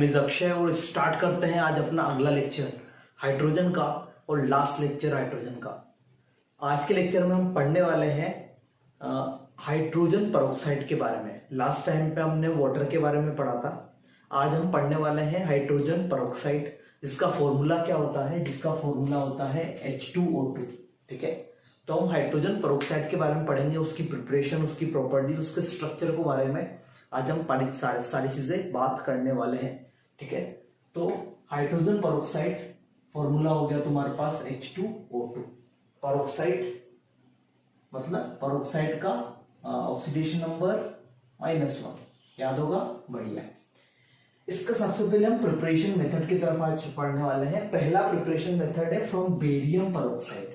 Name is Akshay और start करते हैं आज अपना अगला लेक्चर हाइड्रोजन का और लास्ट लेक्चर हाइड्रोजन का। आज के लेक्चर में हम पढ़ने वाले हैं हाइड्रोजन पेरोक्साइड के बारे में। लास्ट टाइम पे हमने वाटर के बारे में पढ़ा था। आज हम पढ़ने वाले हैं हाइड्रोजन पेरोक्साइड, जिसका फॉर्मूला क्या होता है, जिसका फॉर्मूला होता है H2O2। ठीक है, तो हम हाइड्रोजन पेरोक्साइड के बारे में पढ़ेंगे, उसकी प्रिपरेशन, उसकी प्रॉपर्टीज, उसके स्ट्रक्चर के बारे में आज हम सारी चीजें बात करने वाले हैं। ठीक है, तो हाइड्रोजन पेरोक्साइड फॉर्मूला हो गया तुम्हारे पास H2O2। पेरोक्साइड मतलब पेरोक्साइड का ऑक्सीडेशन नंबर -1, याद होगा, बढ़िया। इसका सबसे पहले हम प्रिपरेशन मेथड की तरफ आज पढ़ने वाले हैं। पहला प्रिपरेशन मेथड है फ्रॉम बेरियम पेरोक्साइड।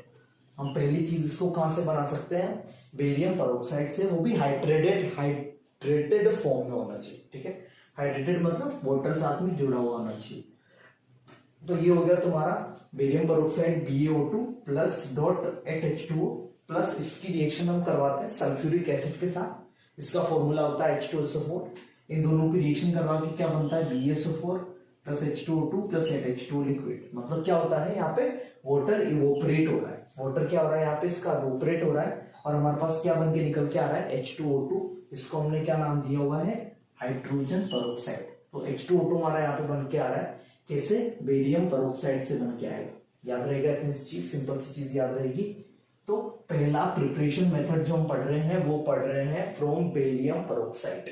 हम पहली चीज इसको कहां से बना सकते हैं, बेरियम पेरोक्साइड से, वो भी हाइड्रेटेड फॉर्म में होना चाहिए। ठीक है, हाइड्रेटेड मतलब वाटर साथ में जुड़ा हुआ होना चाहिए। तो ये हो गया तुम्हारा barium peroxide BaO2 plus dot H2O plus, इसकी रिएक्शन हम करवाते हैं सल्फ्यूरिक एसिड के साथ। इसका फॉर्मूला होता है H2SO4। इन दोनों की रिएक्शन करवा के क्या बनता है, BaSO4 plus H2O2 plus H2O liquid. मतलब क्या होता है, यहाँ पे वाटर इवोपरेट हो रहा है। वाटर क्या हो रहा है, यहाँ पे इसका इवोपरेट हो रहा है और हमारे पास क्या बन के निकल के आ रहा है, H2O2। इसको हमने क्या नाम दिया हुआ है, हाइड्रोजन पेरोक्साइड। तो H2O2 हमारा यहाँ पे बन के आ रहा है, कैसे, बेरियम पेरोक्साइड से बन के आएगा। याद रहेगा इतनी चीज, सिंपल सी चीज याद रहेगी। तो पहला प्रिपरेशन मेथड जो हम पढ़ रहे हैं वो पढ़ रहे हैं फ्रॉम बेरियम पेरोक्साइड।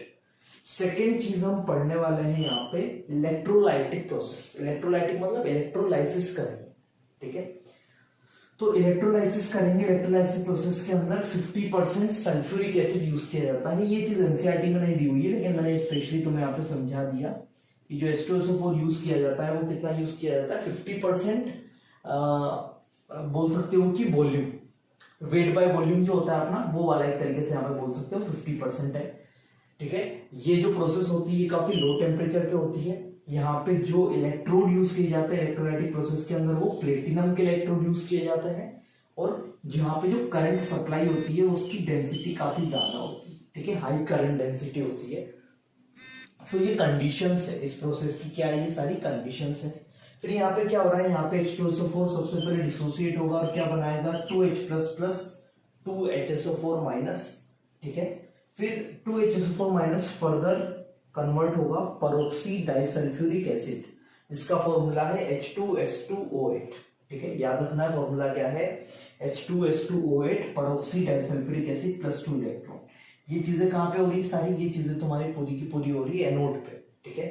सेकेंड चीज हम पढ़ने वाले हैं यहाँ पे इलेक्ट्रोलाइटिक प्रोसेस। इलेक्ट्रोलाइटिक मतलब इलेक्ट्रोलाइसिस करेंगे। ठीक है, तो इलेक्ट्रोलाइसिस करेंगे। इलेक्ट्रोलाइसिस प्रोसेस के अंदर 50% सल्फ्यूरिक एसिड यूज किया जाता है। ये चीज एनसीईआरटी में नहीं दी हुई है, लेकिन मैंने स्पेशली तुम्हें यहाँ पे समझा दिया कि जो H2SO4 यूज किया जाता है वो कितना यूज किया जाता है, 50% बोल सकते हो कि वॉल्यूम, वेट बाय वॉल्यूम जो होता है अपना, वो वाला एक तरीके से यहाँ पे बोल सकते हो 50% है। ठीक है, ये जो प्रोसेस होती है ये काफी लो टेम्परेचर पे होती है। यहाँ पे जो इलेक्ट्रोड यूज किए जाते हैं इलेक्ट्रोलाइटिक प्रोसेस के अंदर, वो प्लेटिनम के इलेक्ट्रोड यूज किए जाते हैं। और यहाँ पे जो करंट सप्लाई होती है उसकी डेंसिटी काफी ज्यादा होती है। ठीक है, हाई करंट डेंसिटी होती है। तो ये कंडीशंस है इस प्रोसेस की, क्या है, ये सारी कंडीशंस है। फिर यहाँ पे क्या हो रहा है, यहाँ पे H2SO4 सबसे पहले डिसोसिएट होगा और क्या बनाएगा, 2H++ 2HSO4-। ठीक है, फिर 2HSO4- फर्दर कन्वर्ट होगा पेरोक्सी डाइसल्फ्यूरिक एसिड, जिसका फॉर्मूला है H2S2O8। ठीक है, याद रखना है फॉर्मूला क्या है, H2S2O8 peroxy disulphuric acid plus 2 electron. ये चीजें कहां पे हो रही, सारी ये चीजें तुम्हारी पूरी की पूरी हो रही है एनोड पे। ठीक है,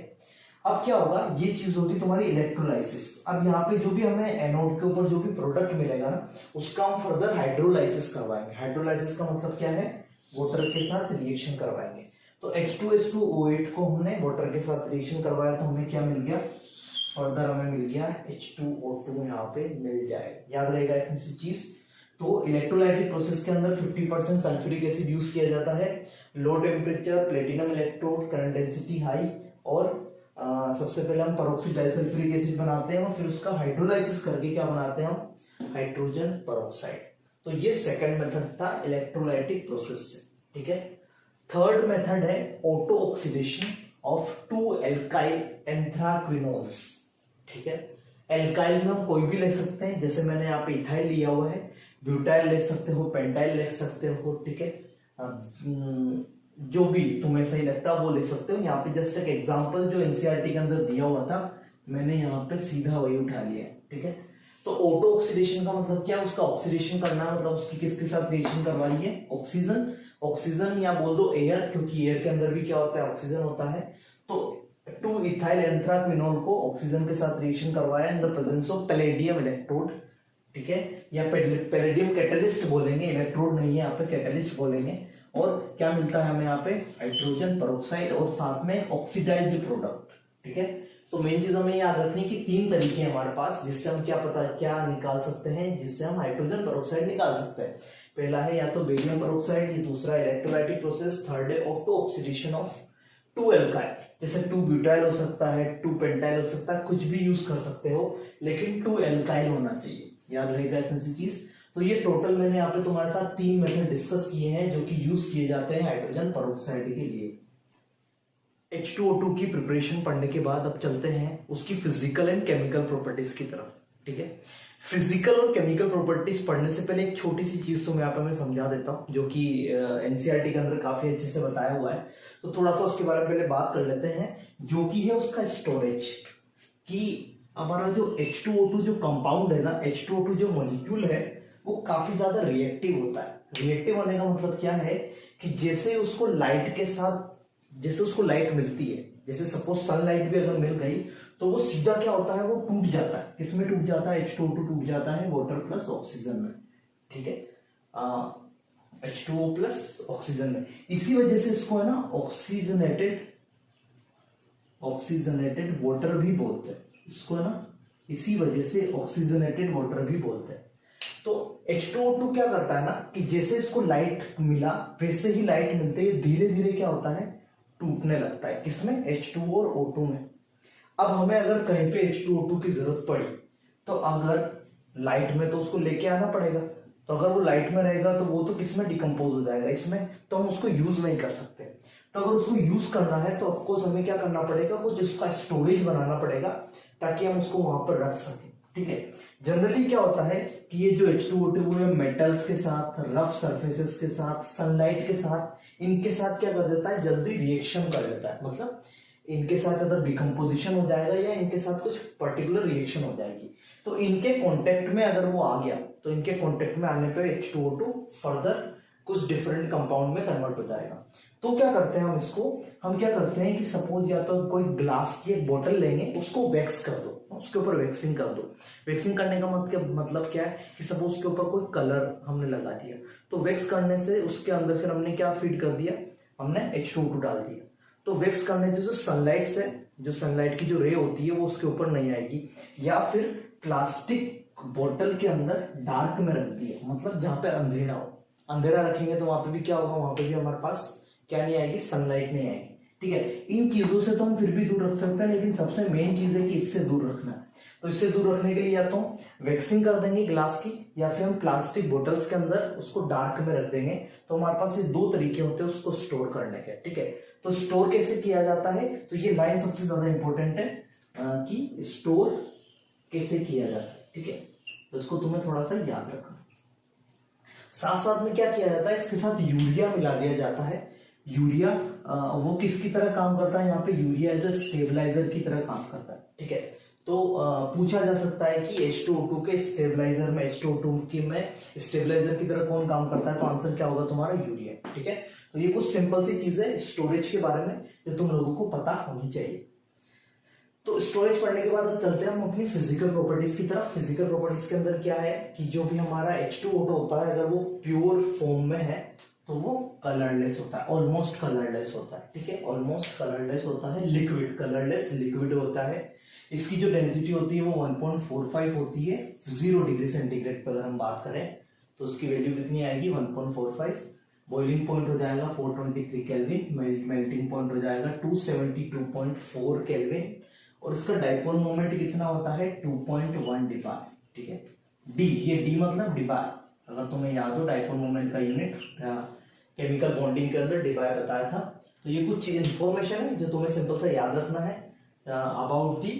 अब क्या होगा, ये चीज होती तुम्हारी इलेक्ट्रोलाइसिस। अब यहाँ पे जो भी हमें एनोड के ऊपर जो भी प्रोडक्ट मिलेगा ना, उसका हम फर्दर हाइड्रोलाइसिस करवाएंगे। हाइड्रोलाइसिस का मतलब क्या है, वाटर के साथ रिएक्शन करवाएंगे। तो H2S2O8 को हमने वाटर के साथ रिएक्शन करवाया तो हमें क्या मिल गया, फर्दर हमें मिल गया H2O2 यहाँ पे मिल जाएगा। याद रहेगा इतनी सी चीज। तो इलेक्ट्रोलाइटिक प्रोसेस के अंदर 50% सल्फ्यूरिक एसिड यूज किया जाता है, low temperature, platinum electrode, current density high, और सबसे पहले हम पेरोक्सी डाइसल्फ्यूरिक एसिड बनाते हैं और फिर उसका हाइड्रोलाइसिस करके क्या बनाते हैं हम, हाइड्रोजन पेरोक्साइड। तो ये सेकंड मेथड था इलेक्ट्रोलाइटिक प्रोसेस से। ठीक है, थर्ड मेथड है auto oxidation of 2 alkyl anthraquinones. ठीक है, एल्काइल में हम कोई भी ले सकते हैं, जैसे मैंने यहाँ पे इथाइल लिया हुआ है, ब्यूटाइल ले सकते हो, पेंटाइल ले सकते हो। ठीक है, जो भी तुम्हें सही लगता है वो ले सकते हो। यहाँ पे जस्ट एक एग्जांपल जो एनसीईआरटी के अंदर दिया हुआ था, मैंने यहाँ पे सीधा वही उठा लिया है। ठीक है, तो ऑटो ऑक्सीडेशन का मतलब क्या है, उसका ऑक्सीडेशन करना मतलब उसकी किसके साथ रिएक्शन करवानी है, ऑक्सीजन या बोल दो एयर, क्योंकि एयर के अंदर भी क्या होता है, ऑक्सीजन होता है। तो 2 इथाइल एंथ्राक्विनोन को ऑक्सीजन के साथ रिएक्शन करवाया in the presence of palladium electrode. ठीक है, या पैलेडियम कैटलिस्ट बोलेंगे, इलेक्ट्रोड नहीं है यहाँ पे, कैटलिस्ट बोलेंगे। और क्या मिलता है हमें यहाँ पे, हाइड्रोजन पेरोक्साइड और साथ में ऑक्सीडाइज्ड प्रोडक्ट। ठीक है, तो मेन चीज हमें याद रखनी कि 3 तरीके हैं हमारे पास जिससे हम क्या निकाल सकते हैं, जिससे हम हाइड्रोजन पेरोक्साइड निकाल सकते हैं। पहला है या तो बेरियम पेरोक्साइड, ये दूसरा इलेक्ट्रोलाइटिक प्रोसेस, थर्ड है ऑटो ऑक्सीडेशन ऑफ 2 एल्काइल, जैसे 2 ब्यूटाइल हो सकता है, 2 पेंटाइल हो सकता है, कुछ भी यूज कर सकते हो, लेकिन 2 एल्काइल होना चाहिए। याद रहेगा इतनी सी चीज। तो ये टोटल मैंने यहाँ पे तुम्हारे साथ 3 मेथड डिस्कस किए हैं जो कि यूज किए जाते हैं हाइड्रोजन पेरोक्साइड के लिए। H2O2 की प्रिपरेशन पढ़ने के बाद अब चलते हैं उसकी फिजिकल एंड केमिकल प्रॉपर्टीज की तरफ। ठीक है, फिजिकल और केमिकल प्रॉपर्टीज पढ़ने से पहले एक छोटी सी चीज तो मैं यहाँ पे मैं समझा देता हूँ, जो कि एनसीईआरटी के अंदर काफी अच्छे से बताया हुआ है। तो थोड़ा सा उसके बारे में पहले बात कर लेते हैं, जो कि है उसका स्टोरेज। कि हमारा जो H2O2 जो कंपाउंड है ना, H2O2 जो मॉलिक्यूल है वो काफी ज्यादा रिएक्टिव होता है। रिएक्टिव होने का मतलब क्या है कि जैसे उसको लाइट के साथ, जैसे उसको लाइट मिलती है, जैसे सपोज सनलाइट भी अगर मिल गई तो वो सीधा क्या होता है, वो टूट जाता है। किसमें टूट जाता है? H2O2 टूट जाता है वाटर प्लस ऑक्सीजन में। ठीक है, H2O प्लस ऑक्सीजन में। इसी वजह से इसको है ना ऑक्सीजनेटेड वाटर भी बोलते हैं इसको, है ना, इसी वजह से ऑक्सीजनेटेड वाटर भी बोलते हैं। तो H2O2 क्या करता है ना कि जैसे इसको लाइट मिला वैसे ही लाइट मिलते ही धीरे धीरे क्या होता है, टूटने लगता है। किसमें? H2O और O2 में। अब हमें अगर कहीं पे H2O2 की जरूरत पड़ी तो अगर लाइट में तो उसको लेके आना पड़ेगा, तो अगर वो लाइट में रहेगा तो वो तो किसमें डिकम्पोज हो जाएगा, इसमें। तो हम उसको यूज नहीं कर सकते। तो अगर उसको यूज करना है तो ऑफकोर्स हमें क्या करना पड़ेगा, वो जिसका स्टोरेज बनाना पड़ेगा ताकि हम उसको वहां पर रख सकें। ठीक है, जनरली क्या होता है कि ये जो H2O2 है मेटल्स के साथ, रफ सरफेसेस के साथ, सनलाइट के साथ, इनके साथ क्या कर देता है, जल्दी रिएक्शन कर देता है। मतलब इनके साथ अगर डिकम्पोजिशन हो जाएगा या इनके साथ कुछ पर्टिकुलर रिएक्शन हो जाएगी, तो इनके कांटेक्ट में अगर वो आ गया तो इनके कांटेक्ट में आने पे H2O2 फर्दर कुछ डिफरेंट कंपाउंड में कन्वर्ट हो जाएगा। तो क्या करते हैं हम क्या करते हैं कि सपोज या तो कोई ग्लास की एक बोतल लेंगे, उसको वैक्स कर दो, उसके ऊपर वैक्सिंग कर दो। वैक्सिंग करने का मतलब क्या है कि सपोज उसके ऊपर कोई कलर हमने लगा दिया, तो वैक्स करने से उसके अंदर फिर हमने क्या फीड कर दिया, हमने H2O2 डाल दिया। तो वैक्स करने से जो सनलाइट से, जो सनलाइट की जो रे होती है वो उसके ऊपर नहीं आएगी। या फिर प्लास्टिक बोतल के अंदर डार्क में रख दिया, मतलब जहां पे अंधेरा हो, अंधेरा रखेंगे तो वहां पे भी क्या होगा, वहां पे भी हमारे पास क्या नहीं आएगी, सनलाइट नहीं आएगी। ठीक है, इन चीजों से तो हम फिर भी दूर रख सकते हैं, लेकिन सबसे मेन चीज है कि इससे दूर रखना है। तो इससे दूर रखने के लिए या तो वैक्सिंग कर देंगे ग्लास की, या फिर हम प्लास्टिक बोतल्स के अंदर उसको डार्क में रख देंगे। तो हमारे पास ये दो तरीके होते हैं उसको स्टोर करने के। ठीक है, तो स्टोर कैसे किया जाता है, तो ये लाइन सबसे ज्यादा इंपॉर्टेंट है कि स्टोर कैसे किया जाता है। ठीक है, तो इसको तुम्हें थोड़ा सा याद रखना। साथ साथ में क्या किया जाता है, इसके साथ यूरिया मिला दिया जाता है। यूरिया वो किसकी तरह काम करता है, यहाँ पे यूरिया एज ए स्टेबलाइजर की तरह काम करता है। ठीक है, तो पूछा जा सकता है कि H2O2 के स्टेबलाइजर में, H2O2 की में स्टेबलाइजर की तरह कौन काम करता है, तो आंसर क्या होगा तुम्हारा, यूरिया। ठीक है, तो ये कुछ सिंपल सी चीज है स्टोरेज के बारे में जो तुम लोगों को पता होनी चाहिए। तो स्टोरेज पढ़ने के बाद अब चलते हैं हम अपनी फिजिकल प्रॉपर्टीज की तरफ। फिजिकल प्रॉपर्टीज के अंदर क्या है कि जो भी हमारा H2O2 होता है, अगर वो प्योर फॉर्म में है तो वो कलरलेस होता है, ऑलमोस्ट कलरलेस होता है। ठीक है, ऑलमोस्ट कलरलेस होता है। लिक्विड, कलरलेस लिक्विड होता है। इसकी जो डेंसिटी होती है वो 1.45 होती है। 0 डिग्री सेंटीग्रेड पर अगर हम बात करें तो उसकी वैल्यू कितनी आएगी, 1.45। बॉइलिंग पॉइंट हो जाएगा 423 केल्विन, मेल्टिंग पॉइंट हो जाएगा 272.4 केल्विन, और इसका डाइपोल मोमेंट कितना होता है, 2.1 डिबार। ठीक है, डी, ये डी मतलब डिबार, अगर तुम्हें याद हो डाइपोल मोमेंट का यूनिट केमिकल बॉन्डिंग के अंदर डिबार बताया था। तो ये कुछ इंफॉर्मेशन है जो तुम्हें सिंपल सा याद रखना है अबाउट दी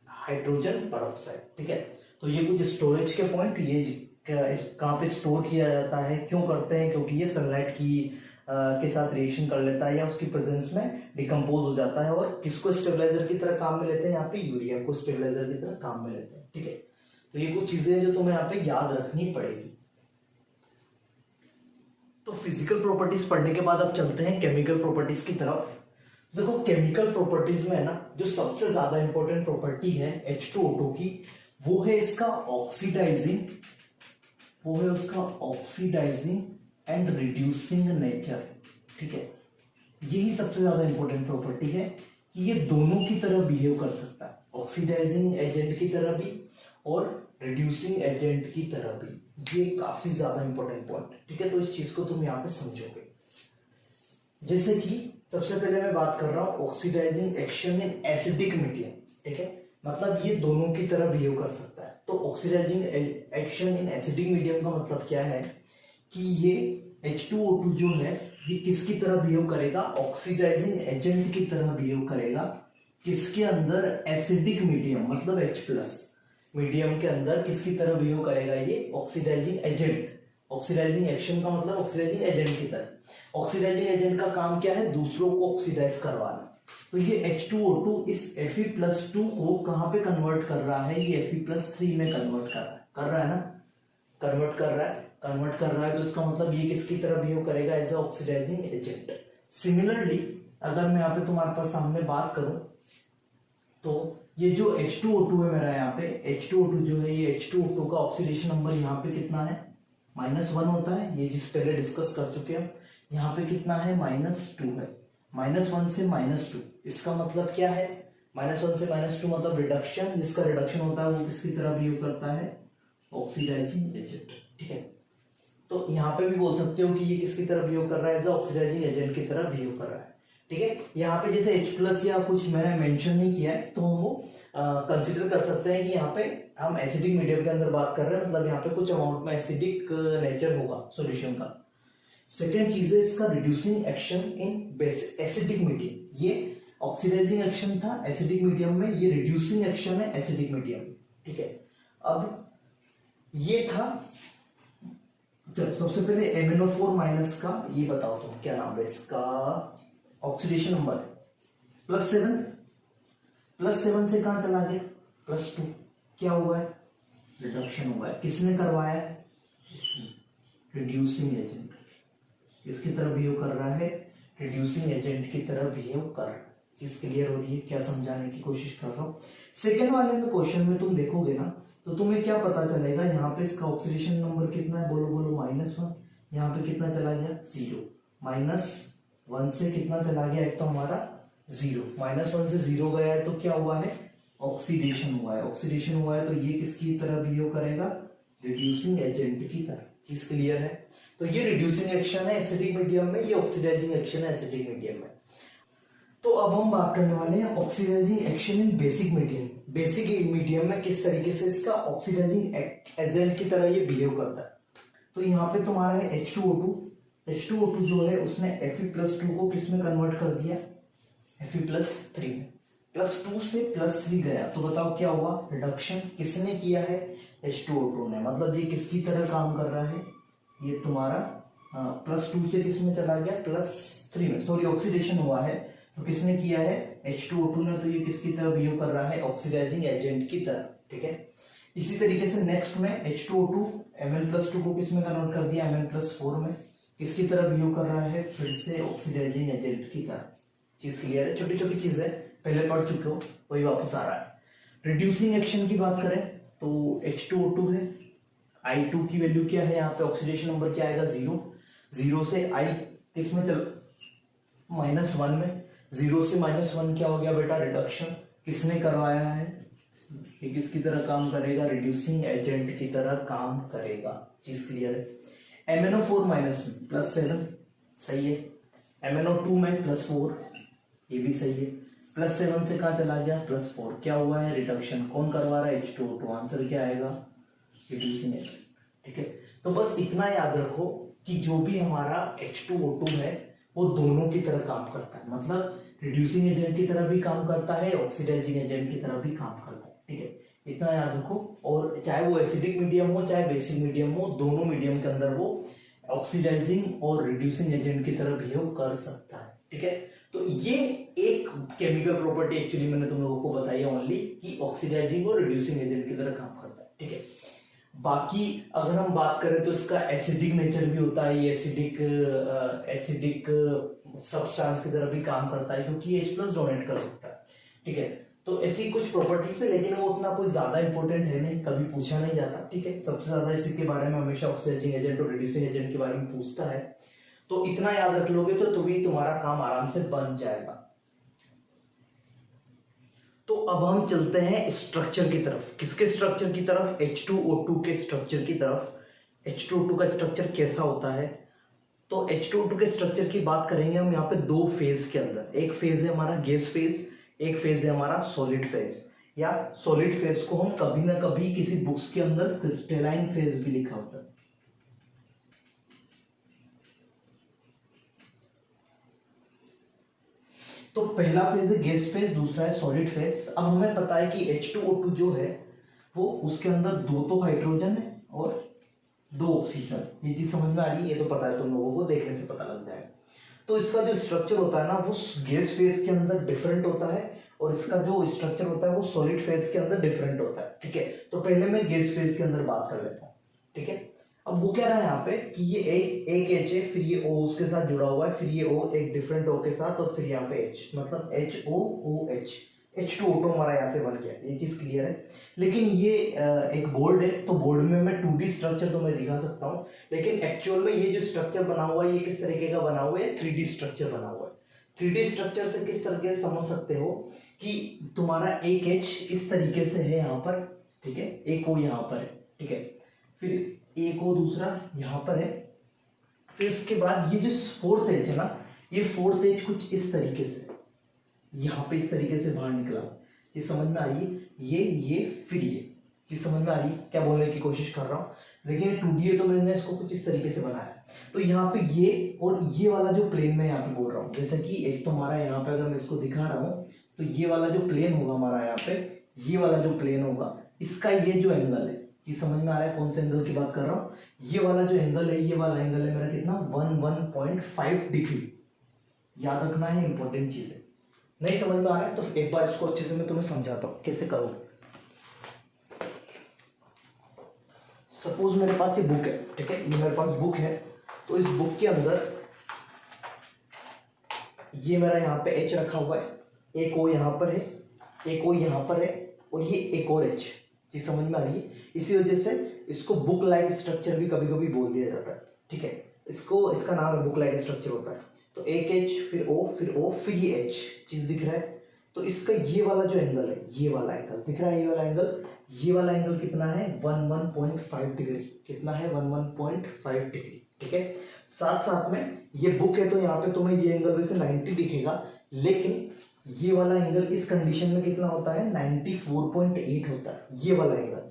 हाइड्रोजन पेरोक्साइड। ठीक है, तो ये कुछ स्टोरेज के पॉइंट, ये कहाँ पे स्टोर किया जाता है, क्यों करते हैं, क्योंकि ये सनलाइट की के साथ रिएक्शन कर लेता है या उसकी प्रेजेंस में डिकम्पोज हो जाता है। और किसको स्टेबलाइजर की तरह काम में लेते हैं, यहाँ पे यूरिया को स्टेबलाइजर की तरह काम में लेते हैं। ठीक है, तो ये कुछ चीजें हैं जो तुम्हें यहाँ पे याद रखनी पड़ेगी। तो फिजिकल प्रॉपर्टीज पढ़ने के बाद अब चलते हैं केमिकल प्रॉपर्टीज की तरफ। देखो, केमिकल प्रॉपर्टीज में है ना, जो सबसे ज्यादा इंपॉर्टेंट प्रॉपर्टी है H2O2 की, वो है इसका ऑक्सीडाइजिंग, वो है उसका ऑक्सीडाइजिंग एंड रिड्यूसिंग नेचर। ठीक है, यही सबसे ज्यादा इंपॉर्टेंट प्रॉपर्टी है कि ये दोनों की तरह बिहेव कर सकता है, ऑक्सीडाइजिंग एजेंट की तरह भी और रिड्यूसिंग एजेंट की तरह भी। ये काफी ज्यादा इंपॉर्टेंट पॉइंट है। ठीक है, तो इस चीज को तुम यहाँ पे समझोगे। जैसे कि सबसे पहले मैं बात कर रहा हूं oxidising action in acidic medium. ठीक है, मतलब ये दोनों की तरह बिहेव कर सकता है। तो oxidising action in acidic medium का मतलब क्या है कि ये H2O2 जो है ये किसकी तरह बिहेव करेगा, ऑक्सीडाइजिंग एजेंट की तरह बिहेव करेगा। किसके अंदर, एसिडिक मीडियम मतलब H+ मीडियम के अंदर किसकी तरह बिहेव करेगा, ये ऑक्सीडाइजिंग एजेंट। ऑक्सीडाइजिंग एक्शन का मतलब ऑक्सीडाइजिंग एजेंट की तरह। ऑक्सीडाइजिंग एजेंट का काम क्या है, दूसरों को ऑक्सीडाइज करवाना। तो ये H2O2 इस Fe+2 को कहां पे कन्वर्ट कर रहा है, ये Fe+3 में कन्वर्ट कर रहा है ना, कन्वर्ट कर रहा है। तो इसका मतलब ये किसकी तरह बिहेव करेगा, as a oxidising agent. Similarly अगर मैं यहाँ पे तुम्हारे पास सामने बात करूं तो ये जो H2O2 है मेरा, यहाँ पे H2O2 जो है, ये H2O2 का ऑक्सीडेशन नंबर यहाँ पे कितना है, -1 होता है, ये जिस पहले डिस्कस कर चुके हैं। यहाँ पे कितना है, -2 है, -1 से -2। इसका मतलब क्या है, -1 से -2 मतलब रिडक्शन, जिसका रिडक्शन होता है वो किसकी तरह बिहेव करता है, ऑक्सीडाइजिंग एजेंट। ठीक है, तो यहाँ पे भी बोल सकते हो कि ये किसकी तरह बिहेव कर रहा है, एज ऑक्सीडाइजिंग एजेंट की तरह बिहेव कर रहा है। ठीक है, यहाँ पे जैसे H+ या कुछ मैंने मेंशन नहीं किया है तो वो कंसीडर कर सकते हैं कि यहाँ पे हम एसिडिक मीडियम के अंदर बात कर रहे हैं, मतलब यहाँ पे कुछ अमाउंट में एसिडिक नेचर होगा सॉल्यूशन का। सेकेंड चीज है इसका reducing action in acidic medium. ये ऑक्सीडाइजिंग एक्शन था एसिडिक मीडियम में, ये रिड्यूसिंग एक्शन है एसिडिक मीडियम। ठीक है, अब ये था, चलो सबसे पहले MnO4- का ये बताओ तुम क्या नाम है इसका, ऑक्सीडेशन नंबर +7 से कहां चला गया, +2। क्या हुआ है, रिडक्शन हुआ है। किसने करवाया है, इसने, रिड्यूसिंग एजेंट। किसकी तरह बिहेव कर रहा है, रिड्यूसिंग एजेंट की तरह बिहेव कर रहा है। चीज क्लियर हो रही है, क्या समझाने की कोशिश कर रहा हूं। सेकेंड वाले में क्वेश्चन में तुम देखोगे ना तो तुम्हें क्या पता चलेगा, यहाँ पे इसका ऑक्सीडेशन नंबर कितना है, बोलो बोलो, -1। यहाँ पे कितना चला गया, 0। -1 से कितना चला गया, एक तो हमारा 0, -1 से 0 गया है तो क्या हुआ है, ऑक्सीडेशन हुआ है। ऑक्सीडेशन हुआ है तो ये किसकी तरह बिहेव करेगा, रिड्यूसिंग एजेंट की तरह। चीज क्लियर है, तो ये रिड्यूसिंग एक्शन है एसिडिक मीडियम में, ये ऑक्सीडाइजिंग एक्शन है एसिडिक मीडियम में। तो अब हम बात करने वाले हैं oxidising action in basic medium. Basic medium में किस तरीके से इसका ऑक्सीडाइजिंग एजेंट की तरह ये बिहेव करता है। तो यहाँ पे तुम्हारा है H2O2 जो है उसने Fe+2 को किस में कन्वर्ट कर दिया, Fe+3 में। +2 से +3 गया तो बताओ क्या हुआ, रिडक्शन किसने किया है, H2O2 ने। मतलब ये किसकी तरह काम कर रहा है, ये तुम्हारा +2 से किस में चला गया, +3 में, सॉरी ऑक्सीडेशन हुआ है तो किसने किया है, H2O2 ने। तो ये किसकी तरह बिहेव कर रहा है, ऑक्सीडाइजिंग एजेंट की तरह। ठीक है, इसी तरीके से नेक्स्ट में H2O2 Mn+2 को किस में कन्वर्ट कर दिया, Mn+4 में। किसकी तरह बिहेव कर रहा है, फिर से ऑक्सीडाइजिंग एजेंट की तरह। चीज क्लियर है, छोटी छोटी चीजें पहले पढ़ चुके हो वही वापस आ रहा है। रिड्यूसिंग एक्शन की बात करें तो H2O2 है, I2 की वैल्यू क्या है, यहाँ पे ऑक्सीडेशन नंबर क्या आएगा, 0 से I किस में चल, -1 में। 0 से -1 क्या हो गया बेटा, रिडक्शन। किसने करवाया है, ये किसकी तरह काम करेगा, रिड्यूसिंग एजेंट की तरह काम करेगा। चीज क्लियर है। MnO4- में +7 सही है, MnO2 में +4 ये भी सही है। +7 से कहां चला गया, +4। क्या हुआ है, रिडक्शन। कौन करवा रहा है, H2O2। आंसर क्या आएगा, रिड्यूसिंग एजेंट। ठीक है, तो बस इतना याद रखो कि जो भी हमारा H2O2 है वो दोनों की तरह काम करता है, मतलब रिड्यूसिंग एजेंट की तरह भी काम करता है, ऑक्सीडाइजिंग एजेंट की तरह भी काम करता है। ठीक है, इतना याद रखो। और चाहे वो एसिडिक मीडियम हो चाहे बेसिक मीडियम हो, दोनों मीडियम के अंदर वो ऑक्सीडाइजिंग और रिड्यूसिंग एजेंट की तरह बिहेव कर सकता है। ठीक है, तो ये एक केमिकल प्रॉपर्टी एक्चुअली मैंने तुम लोगों को बताई है ओनली, कि ऑक्सीडाइजिंग और रिड्यूसिंग एजेंट की तरह काम करता है। ठीक है, बाकी अगर हम बात करें तो इसका एसिडिक नेचर भी होता है, ये एसिडिक सब्सटेंस की तरह भी काम करता है क्योंकि ये H+ डोनेट कर सकता है। ठीक है, तो ऐसी कुछ प्रॉपर्टीज है, लेकिन वो उतना कोई ज्यादा इंपॉर्टेंट है नहीं, कभी पूछा नहीं जाता। ठीक है, सबसे ज्यादा इसी के बारे में हमेशा ऑक्सीडाइजिंग एजेंट और रिड्यूसिंग एजेंट के बारे में पूछता है। तो इतना याद रख लोगे तो तभी तुम्हारा काम आराम से बन जाएगा। तो अब हम चलते हैं स्ट्रक्चर की तरफ। किसके स्ट्रक्चर की तरफ, H2O2 के स्ट्रक्चर की तरफ। H2O2 का स्ट्रक्चर कैसा होता है, तो H2O2 के स्ट्रक्चर की बात करेंगे हम यहाँ पे दो फेज के अंदर। एक फेज है हमारा गैस फेज, एक फेज है हमारा सॉलिड फेज। या सॉलिड फेज को हम कभी ना कभी किसी बुक्स के अंदर क्रिस्टलाइन फेज भी लिखा होता है। तो पहला फेज है गैस फेज, दूसरा है सॉलिड फेज। अब हमें पता है कि H2O2 जो है वो उसके अंदर 2 तो हाइड्रोजन है और 2 ऑक्सीजन। ये चीज समझ में आ रही है? ये तो पता है तुम लोगों को, देखने से पता लग जाएगा। तो इसका जो स्ट्रक्चर होता है ना वो गैस फेज के अंदर डिफरेंट होता है और इसका जो स्ट्रक्चर होता है वो सॉलिड फेज के अंदर डिफरेंट होता है। ठीक है, तो पहले मैं गैस फेज के अंदर बात कर लेता हूँ। ठीक है, अब वो कह रहा है यहाँ पे कि ये एक H है, फिर ये O उसके साथ जुड़ा हुआ है, फिर ये O एक डिफरेंट O के साथ, और फिर यहाँ पे H, मतलब HOOH, H2O2 हमारा यहाँ से बन गया। ये चीज क्लियर है। लेकिन ये एक बोर्ड है, तो बोर्ड में मैं 2D स्ट्रक्चर तो मैं दिखा सकता हूँ, लेकिन एक्चुअल में ये जो स्ट्रक्चर बना हुआ है ये किस तरीके का बना हुआ है? 3D स्ट्रक्चर बना हुआ है। 3D स्ट्रक्चर से किस तरीके से समझ सकते हो कि तुम्हारा एक H इस तरीके से है यहाँ पर, ठीक है, एक O यहाँ पर है, ठीक है, फिर एक O दूसरा यहाँ पर है, फिर इसके बाद ये जो फोर्थ एज है ना, ये फोर्थ एज कुछ इस तरीके से यहाँ पे इस तरीके से बाहर निकला। ये समझ में आ रही है? ये फिर ये चीज समझ में आ रही है? क्या बोलने की कोशिश कर रहा हूँ, लेकिन 2D है तो मैंने इसको कुछ इस तरीके से बनाया। तो यहाँ पे ये और ये वाला जो प्लेन मैं यहाँ पे बोल रहा हूँ, जैसे कि एक तो हमारा यहाँ पे अगर मैं इसको दिखा रहा हूँ तो ये वाला जो प्लेन होगा हमारा यहाँ पे, ये वाला जो प्लेन होगा, इसका ये जो एंगल है, ये समझ में आ रहा है कौन से एंगल की बात कर रहा हूँ? ये वाला जो एंगल है, ये वाला एंगल है मेरा कितना? 1.5 डिग्री। याद रखना है, इंपॉर्टेंट चीज है। नहीं समझ में आ रहा है तो एक बार इसको अच्छे से मैं तुम्हें समझाता हूँ कैसे करोगे। सपोज मेरे पास ये बुक है, ठीक है, ये मेरे पास बुक है, तो इस बुक के अंदर ये मेरा यहाँ पे H रखा हुआ है, एक O यहाँ पर है, एक O यहाँ पर है, और ये एक और H। चीज समझ में आ रही है? इसी वजह से इसको बुक लाइक स्ट्रक्चर भी कभी कभी बोल दिया जाता है। ठीक है, इसको इसका नाम है बुक लाइक स्ट्रक्चर होता है। तो एक H, फिर O, फिर O, फिर ये H चीज दिख रहा है। तो इसका ये वाला जो एंगल है, ये वाला एंगल दिख रहा है, ये वाला एंगल, ये वाला एंगल कितना है? 11.5 डिग्री। कितना है? 11.5 डिग्री। ठीक है, साथ साथ में ये बुक है तो यहाँ पे तुम्हें ये एंगल वैसे 90 दिखेगा, लेकिन ये वाला एंगल इस कंडीशन में कितना होता है? 94.8 होता है। ये वाला एंगल,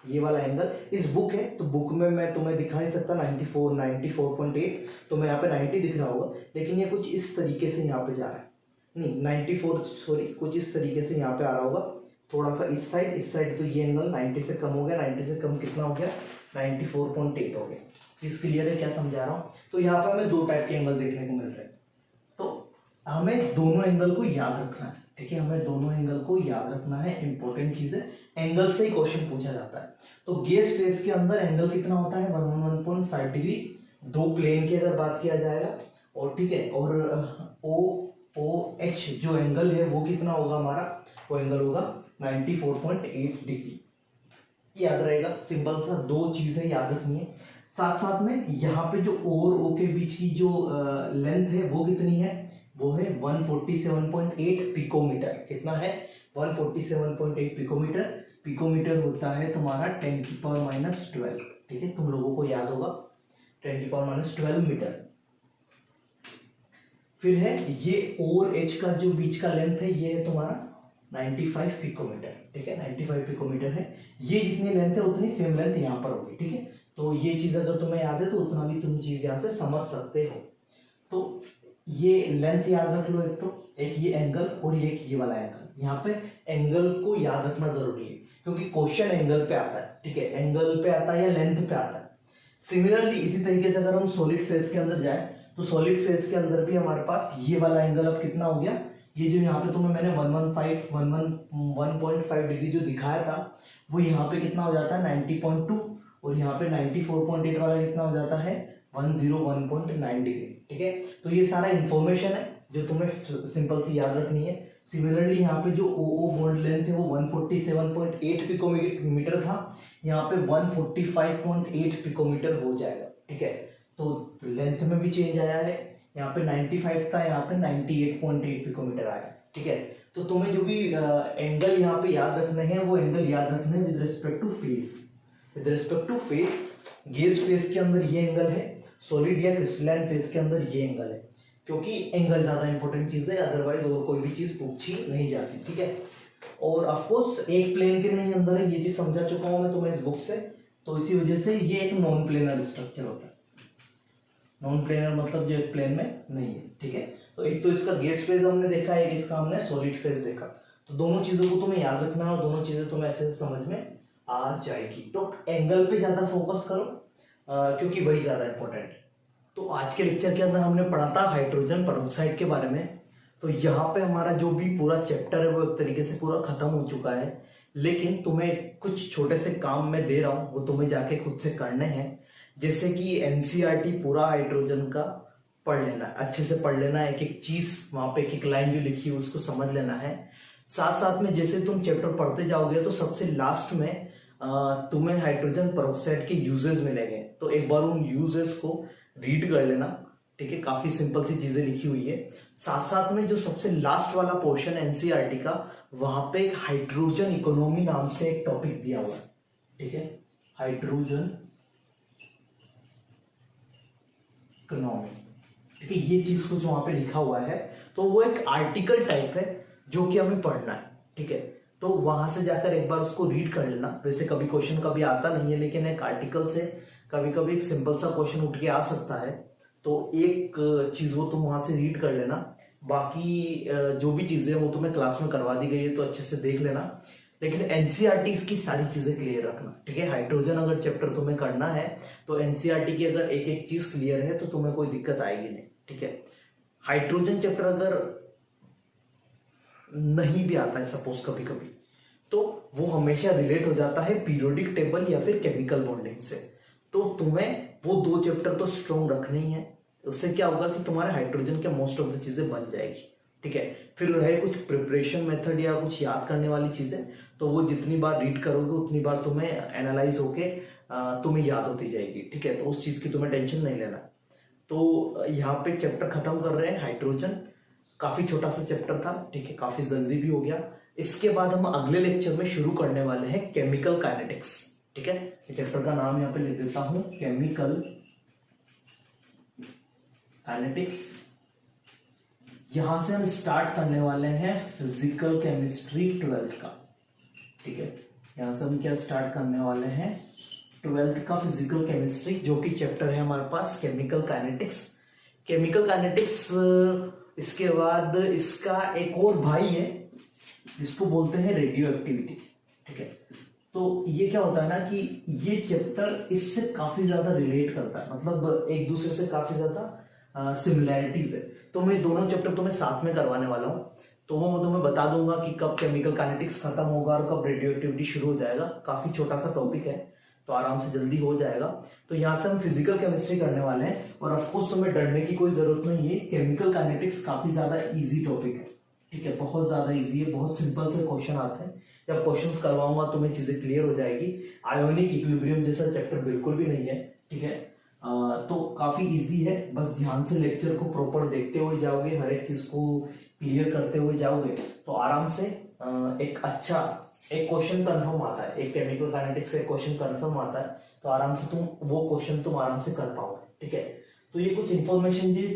ये वाला एंगल इस बुक है, तो बुक में मैं तुम्हें दिखा नहीं सकता 94.8, तो मैं यहाँ पे 90 दिख रहा होगा, लेकिन ये कुछ इस तरीके से यहाँ पे जा रहा है, नहीं 94 सॉरी, कुछ इस तरीके से यहाँ पे आ रहा होगा, थोड़ा सा इस साइड, तो ये एंगल 90 से कम हो गया। 90 से कम कितना हो गया? 94.8 हो गया। चीज क्लियर है? क्या समझा रहा हूँ? तो यहाँ पे हमें 2 टाइप के एंगल देखने को मिल रहे हैं, तो हमें दोनों एंगल को याद रखना है। ठीक है, हमें दोनों एंगल को याद रखना है, इंपॉर्टेंट चीज है, एंगल से ही क्वेश्चन पूछा जाता है। तो गैस फेज के अंदर एंगल कितना होता है? 111.5 डिग्री, 2 प्लेन की अगर बात किया जाएगा, और ठीक है, और OH जो एंगल है वो कितना होगा हमारा? वो एंगल होगा 94.8 डिग्री। याद रहेगा, सिंपल सा 2 चीजें याद रखनी है। साथ साथ में यहाँ पे जो O और O के बीच की जो लेंथ है वो कितनी है? वो है 147.8 पिकोमीटर। कितना है? 147.8 पिकोमीटर। पिकोमीटर होता है तुम्हारा 10⁻⁻12। ठीक है, तुम लोगों को याद होगा 10⁻⁻12 मीटर। फिर है ये O और H का जो बीच का लेंथ है, ये है तुम्हारा 95 पिकोमीटर। ठीक है, 95 पिकोमीटर है। ये जितनी लेंथ है उतनी सेम लेंथ यहाँ पर होगी। ठीक है, तो ये चीज अगर तुम्हें याद है तो उतना भी तुम चीज यहाँ से समझ सकते हो। तो ये लेंथ याद रख लो, एक ये एंगल और ये वाला एंगल। यहाँ पे एंगल को याद रखना जरूरी है, क्योंकि क्वेश्चन एंगल पे आता है। ठीक है, एंगल पे आता है या लेंथ पे आता है। सिमिलरली इसी तरीके से अगर हम सॉलिड फेज के अंदर जाए, तो सॉलिड फेज के अंदर भी हमारे पास ये वाला एंगल अब कितना हो गया? ये जो यहाँ पे तुम्हें मैंने 1.5 डिग्री जो दिखाया था, वो यहाँ पे कितना हो जाता है? 90.2, और यहाँ पे 94.8 वाला कितना हो जाता है? 101.9 डिग्री। ठीक है, तो ये सारा इंफॉर्मेशन है जो तुम्हें सिंपल सी याद रखनी है। सिमिलरली यहाँ पे जो OO बॉन्ड लेंथ है वो 147.8 पिकोमीटर था, यहाँ पे 145.8 पिकोमीटर हो जाएगा। ठीक है, तो लेंथ में भी चेंज आया है, यहाँ पे 95 था, यहाँ पे 98.8 पिकोमीटर आया। ठीक है, तो तुम्हें जो भी एंगल यहाँ पे याद रखने हैं वो एंगल याद रखने हैं with respect to face. With respect to face, gas face के अंदर ये एंगल है, सॉलिड या क्रिस्टलाइन फेस के अंदर ये एंगल है, क्योंकि एंगल ज्यादा इंपॉर्टेंट चीज है, अदरवाइज और कोई भी चीज पूछी नहीं जाती। ठीक है, और ऑफकोर्स एक प्लेन के नहीं अंदर है, ये चीज समझा चुका हूं मैं तुम्हें इस बुक से, तो इसी वजह से ये एक नॉन प्लेनर स्ट्रक्चर होता है। नॉन प्लेनर मतलब जो एक प्लेन में नहीं है। ठीक है, तो एक तो इसका गैस फेज हमने देखा, एक इसका हमने सॉलिड फेज देखा। तो दोनों चीजों को तुम्हें याद रखना है और दोनों चीजें तुम्हें अच्छे से समझ में आ जाएगी। तो एंगल पे ज्यादा फोकस करो क्योंकि वही ज्यादा इंपॉर्टेंट है। तो आज के लेक्चर के अंदर हमने पढ़ा था हाइड्रोजन पेरोक्साइड के बारे में। तो यहाँ पे हमारा जो भी पूरा चैप्टर है वो एक तरीके से पूरा खत्म हो चुका है, लेकिन तुम्हें कुछ छोटे से काम मैं दे रहा हूँ, वो तुम्हें जाके खुद से करने हैं। जैसे कि एनसीईआरटी पूरा हाइड्रोजन का पढ़ लेना है, अच्छे से पढ़ लेना है, एक एक चीज वहां पे एक एक लाइन जो लिखी है उसको समझ लेना है। साथ साथ में जैसे तुम चैप्टर पढ़ते जाओगे तो सबसे लास्ट में तुम्हें हाइड्रोजन पेरोक्साइड के यूजेस मिलेंगे, तो एक बार उन यूजेस को रीड कर लेना। ठीक है, काफी सिंपल सी चीजें लिखी हुई है। साथ साथ में जो सबसे लास्ट वाला पोर्शन एनसीईआरटी का, वहां पे एक हाइड्रोजन इकोनॉमी नाम से एक टॉपिक दिया हुआ है। ठीक है, हाइड्रोजन इकोनॉमी। ठीक है, ये चीज कुछ वहां पे लिखा हुआ है, तो वो एक आर्टिकल टाइप है जो कि हमें पढ़ना है। ठीक है, तो वहां से जाकर एक बार उसको रीड कर लेना। वैसे कभी क्वेश्चन कभी आता नहीं है, लेकिन एक आर्टिकल से कभी कभी एक सिंपल सा क्वेश्चन उठ के आ सकता है, तो एक चीज वो तुम वहां से रीड कर लेना। बाकी जो भी चीजें वो तुम्हें क्लास में करवा दी गई है तो अच्छे से देख लेना, लेकिन एनसीईआरटी इसकी सारी चीजें क्लियर रखना। ठीक है, हाइड्रोजन अगर चैप्टर तुम्हें करना है तो एनसीईआरटी की अगर एक एक चीज क्लियर है तो तुम्हें कोई दिक्कत आएगी नहीं। ठीक है, हाइड्रोजन चैप्टर अगर नहीं भी आता है सपोज कभी कभी, तो वो हमेशा रिलेट हो जाता है पीरियोडिक टेबल या फिर केमिकल बॉन्डिंग से। तो तुम्हें वो दो चैप्टर तो स्ट्रॉन्ग रखने ही है। उससे क्या होगा कि तुम्हारे हाइड्रोजन के मोस्ट ऑफ द चीजें बन जाएगी। ठीक है, फिर रहे कुछ प्रिपरेशन मेथड या कुछ याद करने वाली चीजें, तो वो जितनी बार रीड करोगे उतनी बार तुम्हें एनालाइज होके तुम्हें याद होती जाएगी। ठीक है, तो उस चीज की तुम्हें टेंशन नहीं लेना। तो यहाँ पे चैप्टर खत्म कर रहे हैं हाइड्रोजन। काफी छोटा सा चैप्टर था। ठीक है, काफी जल्दी भी हो गया। इसके बाद हम अगले लेक्चर में शुरू करने वाले हैं केमिकल काइनेटिक्स। ठीक है, चैप्टर का नाम यहाँ पे लिख देता हूं, केमिकल काइनेटिक्स। यहां से हम स्टार्ट करने वाले हैं फिजिकल केमिस्ट्री 12th का। ठीक है, यहां से हम क्या स्टार्ट करने वाले हैं, 12th का फिजिकल केमिस्ट्री, जो कि चैप्टर है हमारे पास केमिकल काइनेटिक्स। केमिकल काइनेटिक्स, इसके बाद इसका एक और भाई है जिसको बोलते हैं रेडियो एक्टिविटी। ठीक है, तो ये क्या होता है ना कि ये चैप्टर इससे काफी ज्यादा रिलेट करता है, मतलब एक दूसरे से काफी ज्यादा सिमिलैरिटीज है। तो मैं दोनों चैप्टर तुम्हें साथ में करवाने वाला हूँ। तो वो मैं तुम्हें बता दूंगा कि कब केमिकल काइनेटिक्स खत्म होगा और कब रेडियो एक्टिविटी शुरू हो जाएगा। काफी छोटा सा टॉपिक है तो आराम से जल्दी हो जाएगा। तो यहाँ से हम फिजिकल केमिस्ट्री करने वाले हैं, और ऑफकोर्स तुम्हें डरने की कोई जरूरत नहीं है। केमिकल काइनेटिक्स काफी ज्यादा इजी टॉपिक है। ठीक है, बहुत ज्यादा इजी है, बहुत सिंपल से क्वेश्चन आते हैं। जब क्वेश्चंस करवाऊंगा तुम्हें चीजें क्लियर हो जाएगी। आयोनिक इक्विलिब्रियम जैसा चैप्टर बिल्कुल भी नहीं है। ठीक है, तो काफी इजी है। बस ध्यान से लेक्चर को प्रॉपर देखते हुए जाओगे, हर एक चीज को क्लियर करते हुए जाओगे, तो आराम से एक अच्छा एक क्वेश्चन कंफर्म आता है, एक केमिकल काइनेटिक्स से क्वेश्चन कंफर्म आता है, तो आराम से तुम वो क्वेश्चन तुम आराम से कर पाओगे। ठीक है, तो ये कुछ इंफॉर्मेशन जी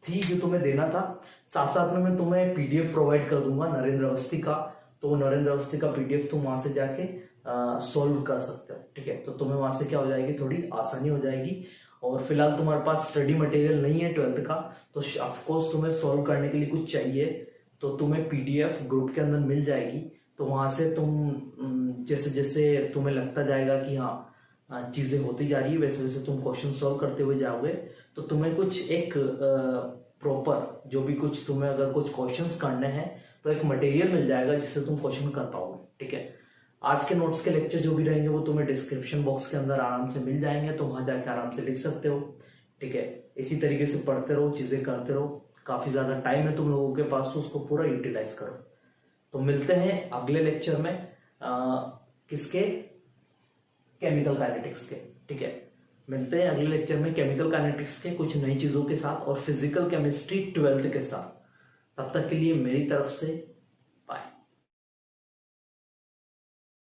थी जो तुम्हें देना था। साथ साथ में मैं तुम्हें पीडीएफ प्रोवाइड कर दूंगा नरेंद्र अवस्थी का, तो नरेंद्र अवस्थी का पीडीएफ तुम वहां से जाके सॉल्व कर सकते हो। ठीक है, तो तुम्हें वहां से क्या हो जाएगी, थोड़ी आसानी हो जाएगी। और फिलहाल तुम्हारे पास स्टडी मटेरियल नहीं है 12th का, तो ऑफकोर्स तुम्हें सॉल्व करने के लिए कुछ चाहिए, तो तुम्हें पीडीएफ ग्रुप के अंदर मिल जाएगी। तो वहां से तुम जैसे जैसे तुम्हें लगता जाएगा कि हाँ चीजें होती जा रही है, वैसे वैसे तुम क्वेश्चन सॉल्व करते हुए जाओगे, तो तुम्हें कुछ एक प्रॉपर जो भी कुछ तुम्हें अगर कुछ क्वेश्चंस करने हैं तो एक मटेरियल मिल जाएगा जिससे तुम क्वेश्चन कर पाओगे। ठीक है, आज के नोट्स के लेक्चर जो भी रहेंगे वो तुम्हें डिस्क्रिप्शन बॉक्स के अंदर आराम से मिल जाएंगे, तो वहां जाके आराम से लिख सकते हो। ठीक है, इसी तरीके से पढ़ते रहो, चीजें करते रहो। काफी ज्यादा टाइम है तुम लोगों के पास, तो उसको पूरा यूटिलाइज करो। तो मिलते हैं अगले लेक्चर में किसके, केमिकल काइनेटिक्स के। ठीक है, मिलते हैं अगले लेक्चर में केमिकल काइनेटिक्स के कुछ नई चीजों के साथ और फिजिकल केमिस्ट्री 12th के साथ। तब तक के लिए मेरी तरफ से